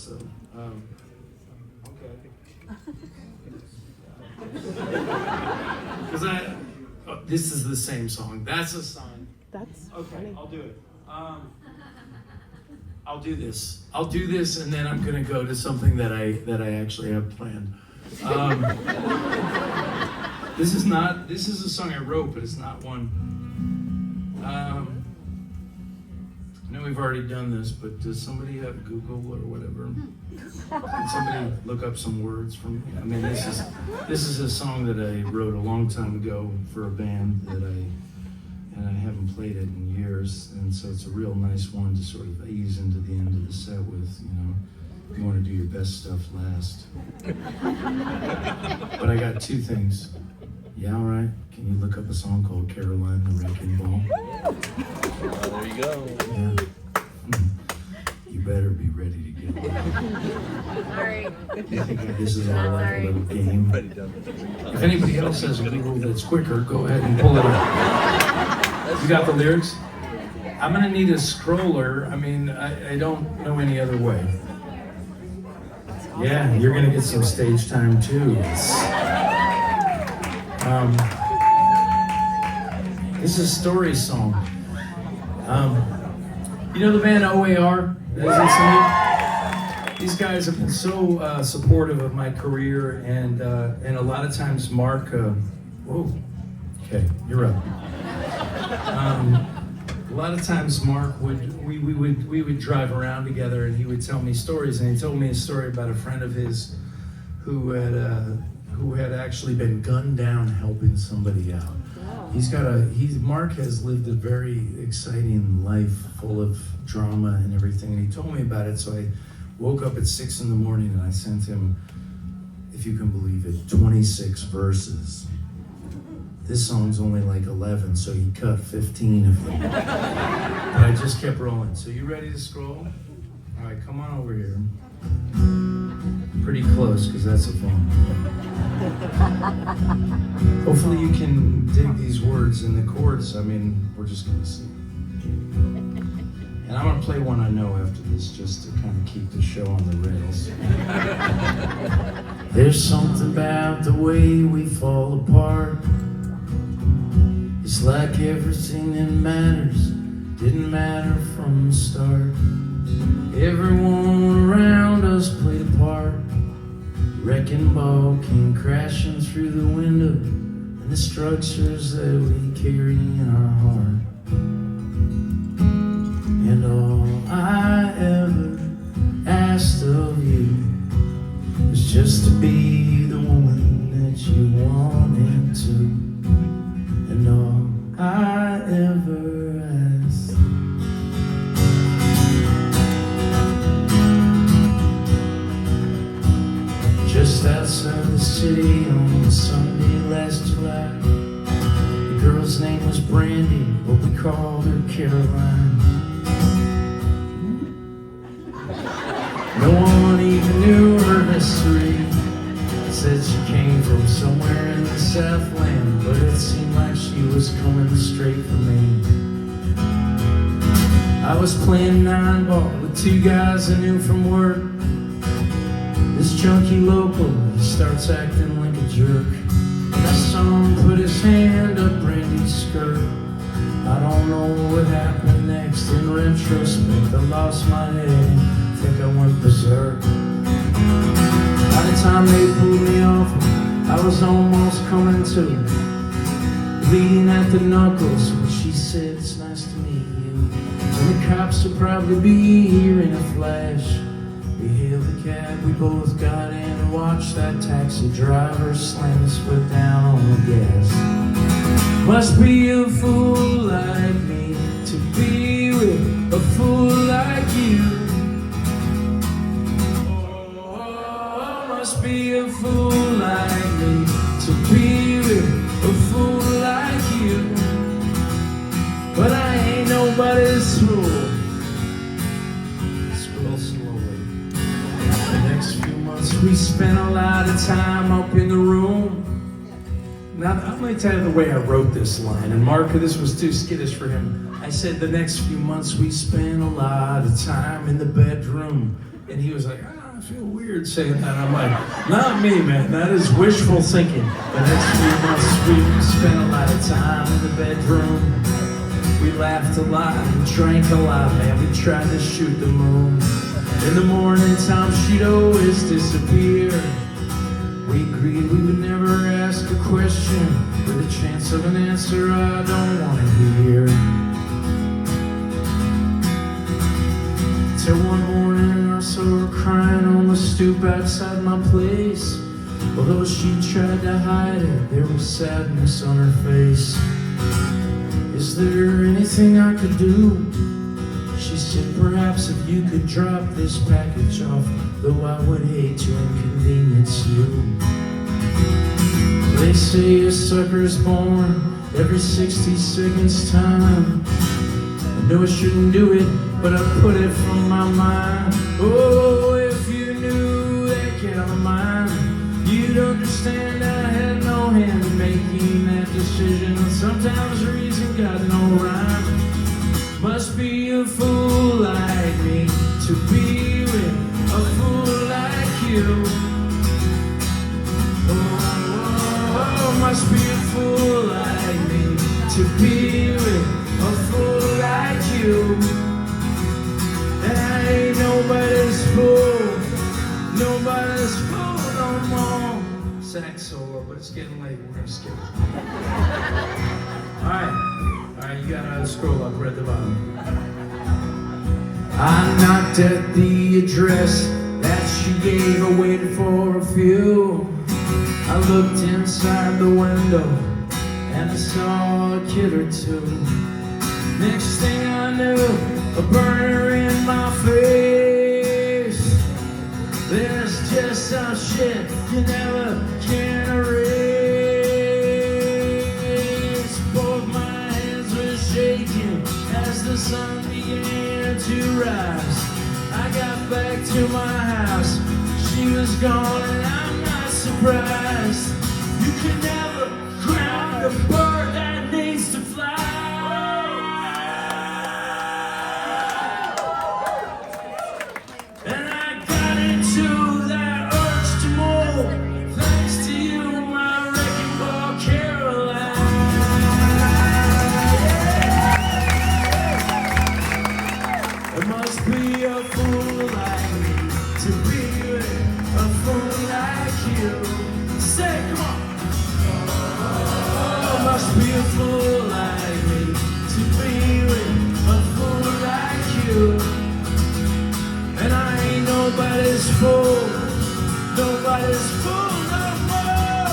So, okay. Because this is the same song. That's a sign. That's okay. Funny. I'll do it. I'll do this. I'll do this, and then I'm gonna go to something that I actually have planned. This is a song I wrote, but it's not one. I know we've already done this, but does somebody have Google or whatever? Can somebody look up some words for me? I mean, this is a song that I wrote a long time ago for a band and I haven't played it in years, and so it's a real nice one to sort of ease into the end of the set with, you know. You want to do your best stuff last. But I got two things. Yeah, all right. Can you look up a song called Caroline the Wrecking Ball? Oh, there you go. Yeah. You better be ready to get it. Sorry. I think this is all like a little game. If anybody else has a Google that's quicker, go ahead and pull it up. You got the lyrics? I'm gonna need a scroller. I mean, I don't know any other way. Yeah, you're gonna get some stage time too. This is a story song. You know the band OAR? These guys have been so supportive of my career, and a lot of times Mark. Whoa. Okay, you're up. A lot of times Mark we would drive around together, and he would tell me stories, and he told me a story about a friend of his who had actually been gunned down helping somebody out. Mark has lived a very exciting life full of drama and everything, and he told me about it. So I woke up at 6 a.m. and I sent him, if you can believe it, 26 verses. This song's only like 11, so he cut 15 of them. But I just kept rolling. So you ready to scroll? All right, come on over here. Pretty close, because that's a phone. Hopefully you can dig these words and the chords. I mean, we're just gonna see. And I'm gonna play one I know after this, just to kind of keep the show on the rails. There's something about the way we fall apart. It's like everything that matters didn't matter from the start. Everyone around us played a part. Wrecking ball came crashing through the window, and the structures that we carry in our heart. And all I ever asked of you was just to be the woman that you wanted to. And all I ever asked. Just outside the city on a Sunday last July, the girl's name was Brandy, but we called her Caroline. No one even knew her history. Said she came from somewhere in the Southland, but it seemed like she was coming straight for me. I was playing 9-ball with two guys I knew from work. This junkie local, he starts acting like a jerk. And I saw him put his hand up Brandy's skirt. I don't know what happened next. In retrospect, I lost my head. Think I went berserk. By the time they pulled me off, I was almost coming to, bleeding at the knuckles. When she said, "It's nice to meet you, and the cops will probably be here in a flash." We hailed the cab, we both got in and watched that taxi driver slam his foot down on the gas. Must be a fool like me to be with a fool like you. Oh, must be a fool like me to be with a fool like you. But I ain't nobody's fool. Scroll slowly. The next few months we spent a lot of time up in the room. Now, I'm going to tell you the way I wrote this line, and Mark, this was too skittish for him. I said the next few months we spent a lot of time in the bedroom. And he was like, I feel weird saying that. I'm like, not me, man. That is wishful thinking. The next few months, we spent a lot of time in the bedroom. We laughed a lot and drank a lot, man. We tried to shoot the moon. In the morning time, she'd always disappear. We agreed we would never ask a question with a chance of an answer I don't want to hear. Till one morning I saw her crying on the stoop outside my place. Although she tried to hide it, there was sadness on her face. Is there anything I could do? She said, perhaps if you could drop this package off, though I would hate to inconvenience you. They say a sucker's born every 60 seconds time. I know I shouldn't do it, but I put it from my mind. Oh, if you knew that kid on mine, you'd understand I had no hand in making that decision. And sometimes reason got no rhyme. Must be a fool like me to be with a fool like you. Oh, must be a fool like me to be with a fool like you. And I ain't nobody's fool no more. Sax solo, but it's getting late. We're gonna skip it. All right, you gotta scroll up, right at the bottom. I knocked at the address that she gave. I waited for a few. I looked inside the window and I saw a kid or two. Next thing I knew, a burner in my face. There's just some shit you never can erase. Both my hands were shaking as the sun began to rise. I got back to my house, she was gone and I'm not surprised. You can never ground a bird that needs to fly. And I got into that urge to move, thanks to you, my wrecking ball Caroline. It must be a fool like me to be with a fool like you. Say, come on. Oh, must be a fool like me to be with a fool like you. And I ain't nobody's fool no more.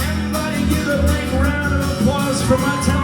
Everybody give a big round of applause for my time.